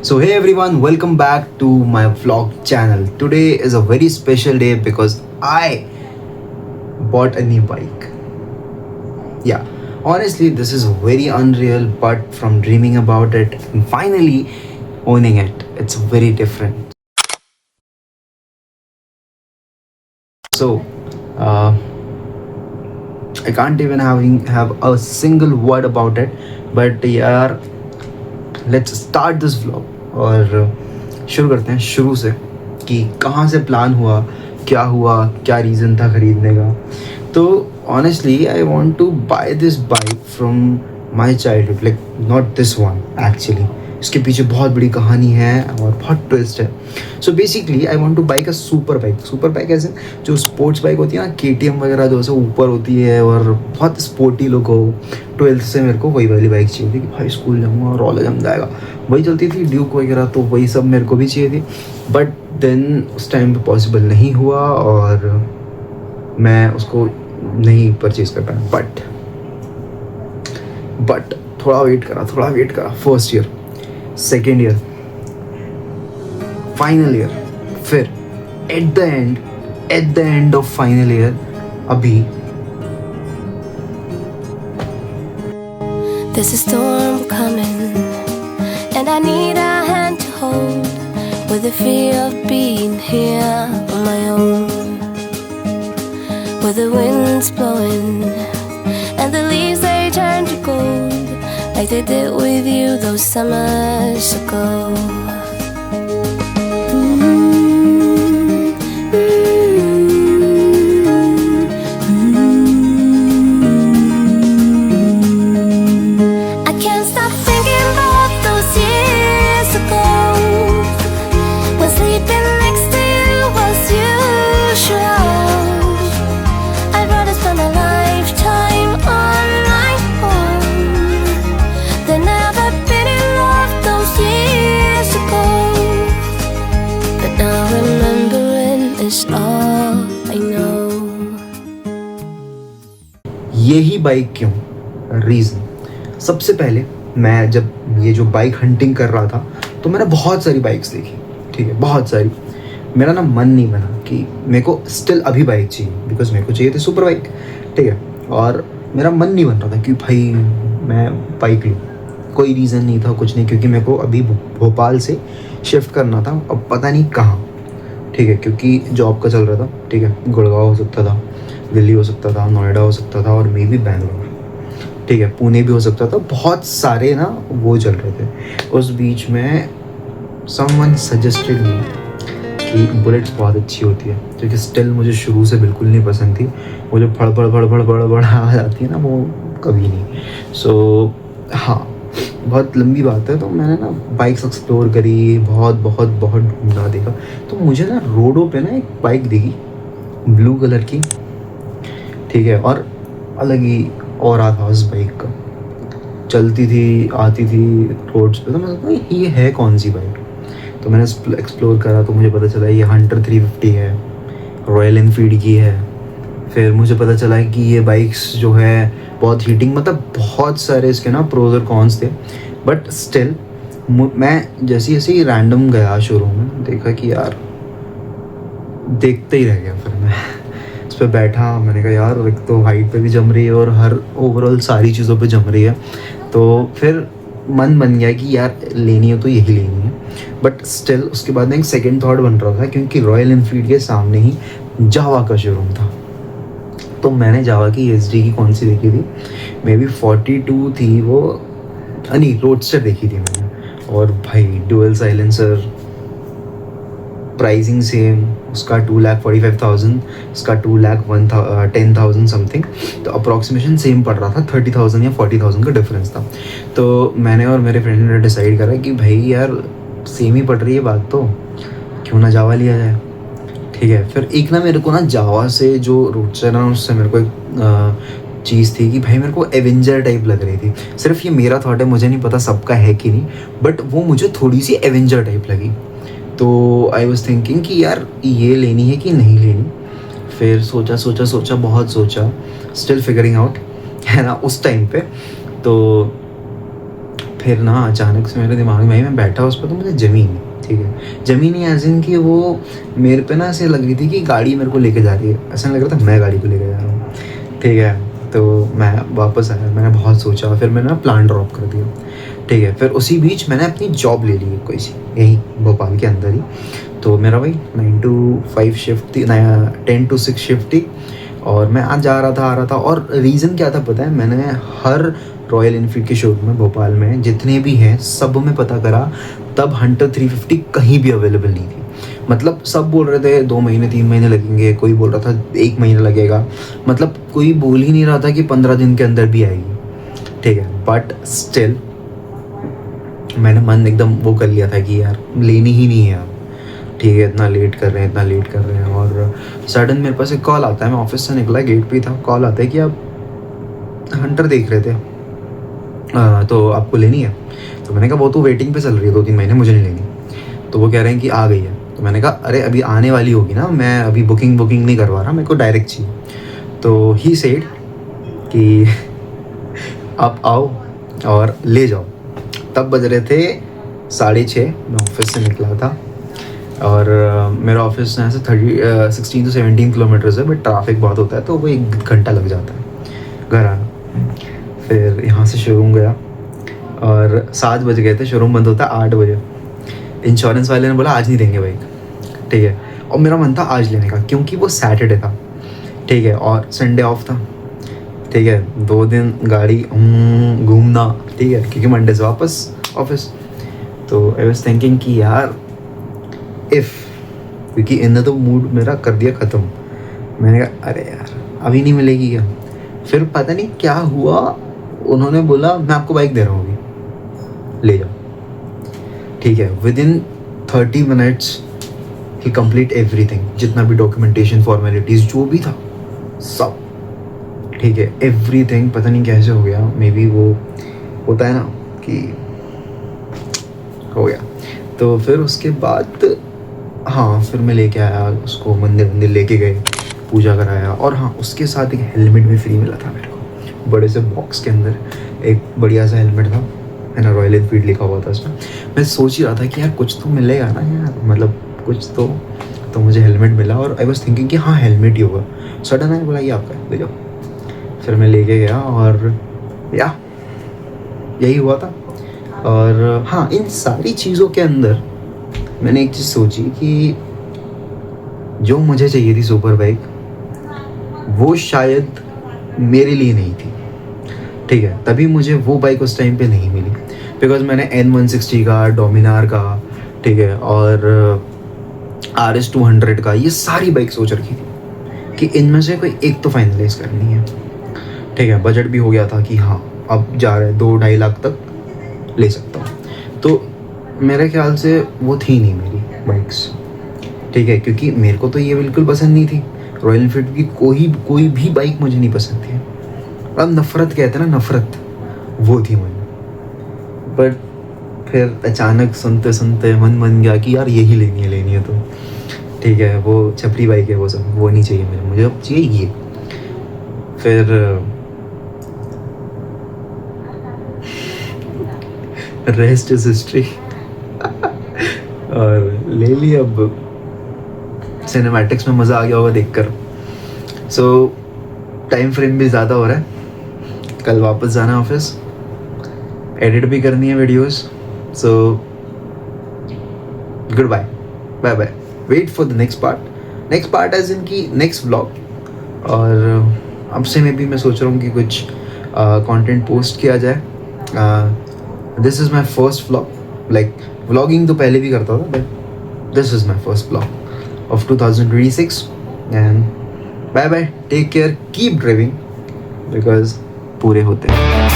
So hey everyone, welcome back to my vlog channel. Today is a very special day because I bought a new bike. Yeah, honestly this is very unreal, but from dreaming about it and finally owning it, it's very different. So uh, I can't even have a single word about it, but yeah, let's start this vlog और शुरू करते हैं शुरू से कि कहाँ से plan हुआ, क्या हुआ, क्या रीज़न था ख़रीदने का. तो honestly I want to buy this bike from my childhood, like not this one actually. इसके पीछे बहुत बड़ी कहानी है और बहुत ट्विस्ट है. So basically I want to bike a super bike ऐसे जो स्पोर्ट्स बाइक होती है ना, KTM वगैरह जो से ऊपर होती है और बहुत स्पोर्टी लुक हो. 12th से मेरे को वही वाली बाइक चाहिए थी कि भाई स्कूल जाऊँगा और रॉलेज जम जाएगा. वही चलती थी ड्यूक वगैरह, तो वही सब मेरे को भी चाहिए थी. बट देन उस टाइम पे पॉसिबल नहीं हुआ और मैं उसको नहीं परचेज कर पाया. बट थोड़ा वेट करा. First year, second year, final year, फिर at the end of final year अभी There's a storm coming, and I need a hand to hold, with the fear of being here on my own, where the wind's blowing, and the leaves they turn to gold, like they did with you those summers ago. यही bike क्यों, reason. सबसे पहले मैं जब ये जो bike hunting कर रहा था तो मैंने बहुत सारी बाइक्स देखी, ठीक है, बहुत सारी. मेरा ना मन नहीं बना कि मेरे को स्टिल अभी बाइक चाहिए, बिकॉज मेरे को चाहिए थी सुपर बाइक, ठीक है. और मेरा मन नहीं बन रहा था कि भाई मैं बाइक लूँ. कोई रीज़न नहीं था, कुछ नहीं, क्योंकि मेरे को अभी भोपाल से शिफ्ट करना था, अब पता नहीं कहाँ, ठीक है, क्योंकि जॉब का चल रहा था, ठीक है. गुड़गांव हो सकता था, दिल्ली हो सकता था, नोएडा हो सकता था और मे बी बैंगलोर, ठीक है, पुणे भी हो सकता था. बहुत सारे ना वो चल रहे थे. उस बीच में समवन सजेस्टेड मी कि बुलेट्स बहुत अच्छी होती है, क्योंकि स्टिल मुझे शुरू से बिल्कुल नहीं पसंद थी. वो जो फड़ आ जाती है ना, वो कभी नहीं. सो हाँ, बहुत लंबी बात है. तो मैंने ना बाइक्स एक्सप्लोर करी, बहुत ढूंढा, देखा. तो मुझे ना रोडों पे ना एक बाइक दिखी ब्लू कलर की, ठीक है, और अलग ही और था उस बाइक का. चलती थी, आती थी रोड्स पे. तो मैं सोचा ये है कौन सी बाइक. तो मैंने एक्सप्लोर करा तो मुझे पता चला ये हंटर 350 है, रॉयल एनफील्ड की है. फिर मुझे पता चला कि ये बाइक्स जो है बहुत हीटिंग, मतलब बहुत सारे इसके ना प्रोज और कॉन्स थे. बट स्टिल मैं जैसे ही रैंडम गया शोरूम में, देखा कि यार देखते ही रह गया. फिर मैं उस पर बैठा, मैंने कहा यार एक तो हाइट पे भी जम रही है और हर ओवरऑल सारी चीज़ों पे जम रही है. तो फिर मन बन गया कि यार लेनी है तो यही लेनी है. बट स्टिल उसके बाद एक सेकंड थॉट बन रहा था, क्योंकि रॉयल एनफील्ड के सामने ही जावा का शोरूम था. तो मैंने जावा की SD की कौन सी देखी थी, मे बी 42 थी वो, नहीं रोडस्टर देखी थी मैंने. और भाई डुअल साइलेंसर, प्राइसिंग सेम, उसका 2,45,000, इसका 2,10,000 समथिंग. तो अप्रॉक्सीमेशन सेम पड़ रहा था, 30,000 या 40,000 का डिफरेंस था. तो मैंने और मेरे फ्रेंड ने डिसाइड करा कि भाई यार सेम ही पड़ रही है बात, तो क्यों ना जावा लिया जाए, ठीक है. फिर एक ना मेरे को ना जावा से जो रोडस्टर ना, उससे मेरे को एक चीज़ थी कि भाई मेरे को एवेंजर टाइप लग रही थी. सिर्फ ये मेरा थॉट है, मुझे नहीं पता सबका है कि नहीं, बट वो मुझे थोड़ी सी एवेंजर टाइप लगी. तो आई वॉज थिंकिंग कि यार ये लेनी है कि नहीं लेनी. फिर सोचा, बहुत सोचा, स्टिल फिगरिंग आउट, है ना, उस टाइम पे. तो फिर ना अचानक से मेरे दिमाग में आई, मैं बैठा उस पर तो मुझे जमी नहीं, ठीक है, जमी नहीं एज इन कि वो मेरे पे ना ऐसे लग रही थी कि गाड़ी मेरे को लेके जा रही है, ऐसा नहीं लग रहा था मैं गाड़ी को लेके जा रहा हूँ, ठीक है। तो मैं वापस आया, मैंने बहुत सोचा, फिर मैंने ना प्लान ड्रॉप कर दिया, ठीक है। फिर उसी बीच मैंने अपनी जॉब ले ली कोई सी यहीं भोपाल के अंदर ही। तो मेरा भाई 9 to 5 शिफ्ट थी, 10 to 6 शिफ्ट थी, और मैं आज जा रहा था आ रहा था। और रीज़न क्या था पता है, मैंने हर रॉयल इनफील्ड के शोरूम में भोपाल में जितने भी हैं सब में पता करा, तब हंटर 350 कहीं भी अवेलेबल नहीं थी। मतलब सब बोल रहे थे 2 महीने 3 महीने लगेंगे, कोई बोल रहा था 1 महीना लगेगा, मतलब कोई बोल ही नहीं रहा था कि 15 दिन के अंदर भी आएगी, ठीक है। बट स्टिल मैंने मन एकदम वो कर लिया था कि यार लेनी ही नहीं है अब, ठीक है, इतना लेट कर रहे हैं, इतना लेट कर रहे हैं। और सडन मेरे पास एक कॉल आता है, मैं ऑफिस से निकला, गेट पे था, कॉल आता है कि आप हंटर देख रहे थे, तो आपको लेनी है। तो मैंने कहा वो तो वेटिंग पे चल रही है 2-3 महीने, मुझे नहीं लेनी। तो वो कह रहे हैं कि आ गई है। तो मैंने कहा अरे अभी आने वाली होगी ना, मैं अभी बुकिंग नहीं करवा रहा, मेरे को डायरेक्ट चाहिए। तो ही सेड कि आप आओ और ले जाओ। तब बज रहे थे 6:30, मैं ऑफिस से निकला था, और मेरा ऑफिस यहाँ से 16 to 17 किलोमीटर्स है, बट ट्रैफिक बहुत होता है तो वो 1 घंटा लग जाता है घर आना। फिर यहाँ से शोरूम गया और 7 बज गए थे, शोरूम बंद होता है 8 बजे। इंश्योरेंस वाले ने बोला आज नहीं देंगे बाइक, ठीक है। और मेरा मन था आज लेने का, क्योंकि वो सैटरडे था, ठीक है, और संडे ऑफ था, ठीक है। 2 दिन गाड़ी घूमना, ठीक है, क्योंकि मंडे से वापस ऑफिस। तो आई वाज थिंकिंग कि यार क्योंकि इन्होंने तो मूड मेरा कर दिया ख़त्म। मैंने कहा अरे यार अभी नहीं मिलेगी क्या। फिर पता नहीं क्या हुआ, उन्होंने बोला मैं आपको बाइक दे रहा हूँ अभी, ले जाओ, ठीक है। विदिन 30 मिनट्स ही कंप्लीट एवरीथिंग, जितना भी डॉक्यूमेंटेशन फॉर्मेलिटीज़ जो भी था सब, ठीक है, एवरीथिंग। पता नहीं कैसे हो गया, मे बी वो होता है ना कि हो गया। तो फिर उसके बाद हाँ, फिर मैं लेके आया उसको, मंदिर लेके गए, पूजा कराया। और हाँ, उसके साथ एक हेलमेट भी फ्री मिला था मेरे को, बड़े से बॉक्स के अंदर एक बढ़िया सा हेलमेट था, है ना, रॉयल एनफील्ड लिखा हुआ था उसमें। मैं सोच ही रहा था कि यार कुछ तो मिलेगा ना यार, मतलब कुछ तो मुझे हेलमेट मिला। और आई वॉज थिंकिंग कि हाँ हेलमेट ही होगा। सडन आई बोला ये आपका ले जाओ। फिर मैं लेके गया और या यही हुआ था। और हाँ, इन सारी चीज़ों के अंदर मैंने एक चीज़ सोची कि जो मुझे चाहिए थी सुपर बाइक, वो शायद मेरे लिए नहीं थी, ठीक है। तभी मुझे वो बाइक उस टाइम पे नहीं मिली, बिकॉज मैंने N160 का, डोमिनार का, ठीक है, और RS 200 का, ये सारी बाइक सोच रखी थी कि इनमें से कोई एक तो फाइनलाइज करनी है, ठीक है। बजट भी हो गया था कि हाँ अब जा रहे 2-2.5 लाख तक ले सकता हूँ। तो मेरे ख्याल से वो थी नहीं मेरी बाइक्स, ठीक है, क्योंकि मेरे को तो ये बिल्कुल पसंद नहीं थी। रॉयल एनफील्ड की कोई भी बाइक मुझे नहीं पसंद थी। अब नफ़रत कहते हैं ना, नफ़रत, वो थी मुझे। बट फिर अचानक सुनते सुनते मन बन गया कि यार यही लेनी है तो, ठीक है, वो छपरी बाइक है वो सब, वो नहीं चाहिए मुझे अब चाहिए ये। फिर रेस्ट इज हिस्ट्री और ले ली। अब सिनेमैटिक्स में मज़ा आ गया होगा देखकर। सो टाइम फ्रेम भी ज़्यादा हो रहा है, कल वापस जाना है ऑफिस, एडिट भी करनी है videos. So goodbye bye, wait for the next part as in की नेक्स्ट व्लॉग। और अब से मैं सोच रहा हूँ कि कुछ कंटेंट पोस्ट किया जाए। This is my first vlog, like vlogging तो पहले भी करता था, but this is my first vlog of 2026। And bye bye, take care, keep driving, because पूरे होते हैं।